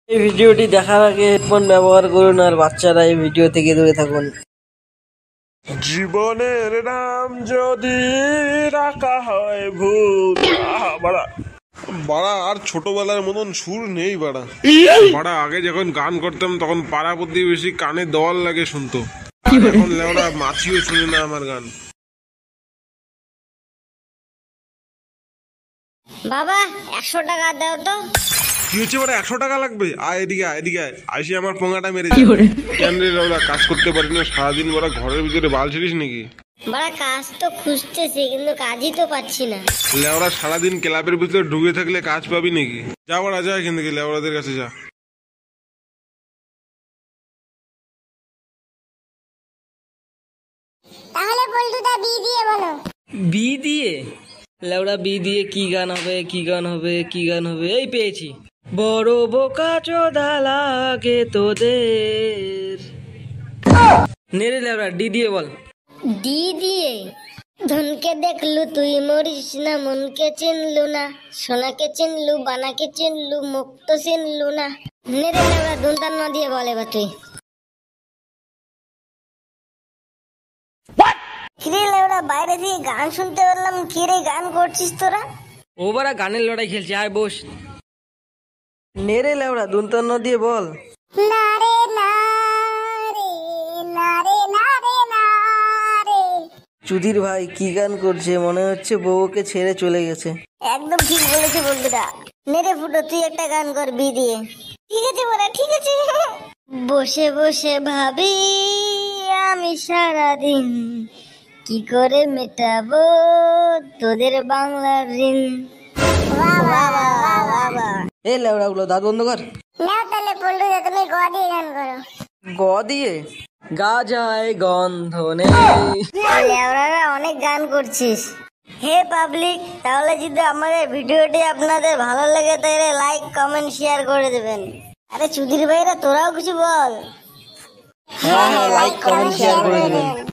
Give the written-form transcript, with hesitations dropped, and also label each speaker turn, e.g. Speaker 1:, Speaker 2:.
Speaker 1: এই ভিডিওটি দেখার আগে হেডফোন ব্যবহার করুন আর বাচ্চারা এই ভিডিও থেকে দূরে থাকুন।
Speaker 2: জীবনের নাম যদি রাখা হয় ভূত, বাড়া বাড়া আর ছোটবেলার মতন সুর নেই বাড়া। বাড়া আগে যখন গান করতাম তখন পাড়া প্রতিবেশী কানে দেওয়াল লাগে শুনতো, এখন লেওড়া মাছিও শুনে না আমার গান।
Speaker 3: বাবা 100 টাকা দাও তো।
Speaker 2: কি হচ্ছে বাড়া, 100 টাকা লাগবে? আয় এদিকে আয়, এদিকে আয়, আইসি আমার পোঙাটা মেরে কেন রে লেওড়া, কাজ করতে পারি না সারাদিন, বাড়া ঘরের ভিতরে বাল ছিলিস নাকি?
Speaker 3: বাড়া কাজ তো খুঁজতেছি কিন্তু কাজই তো পাচ্ছি না।
Speaker 2: লেওড়া সারাদিন ক্লাবের ভিতরে ঢুকে থাকলে কাজ পাবি নাকি? যা বাড়া যা এখান থেকে, লেওড়াদের কাছে যা।
Speaker 3: তাহলে বল্টুদা বি দিয়ে বলো।
Speaker 1: বি দিয়ে? লেওড়া বি দিয়ে কি গান হবে, কি গান হবে, কি গান হবে? এই পেয়েছি। বড় বোকা চোদা লাগে তোদের। নেরে লেওড়া ডি দিয়ে বল।
Speaker 3: ডি দিয়ে? ধনকে দেখলু তুই মরিস না, মনকে চিনলু না, সোনাকে চিনলু, বানাকে চিনলু, মুখ তো চিনলু না। নেরে লেওড়া দুনটার ন দিয়ে বলে বা তুই। কিরে লেওড়া বাইরে দিয়ে গান শুনতে পারলাম, কিরে গান করছিস তোরা?
Speaker 1: ও বারা গানের লড়াই খেলছে, আয় বস। নেরে লেওড়া দুনতন্ন দিয়ে বল।
Speaker 3: না রে না রে, না রে না রে না রে।
Speaker 1: চুদির ভাই কি গান করছে, মনে হচ্ছে বউকে ছেড়ে চলে গেছে।
Speaker 3: একদম ঠিক বলেছে বন্ধুরা। মেরে ফুটো তুই একটা গান কর বি দিয়ে। ঠিক আছে বড়া, ঠিক আছে। বসে বসে ভাবি আমি সারাদিন, কি করে মেটাবো তোদের বাংলার ঋণ।
Speaker 1: এ লেওড়া গুলো দাঁত বন্ধ কর।
Speaker 3: নাও তাহলে বন্ধুরা তুমি গ দিয়ে গান করো।
Speaker 1: গ দিয়ে? গা যায় গন্ধ নেই।
Speaker 3: লেওড়ারা অনেক গান করছিস। হে পাবলিক, তাহলে যদি আমাদের ভিডিওটি আপনাদের ভালো লাগে তাহলে লাইক কমেন্ট শেয়ার করে দেবেন। আরে চুদির ভাইরা তোরাও কিছু বল।
Speaker 1: হ্যাঁ, লাইক কমেন্ট শেয়ার করে দেবেন।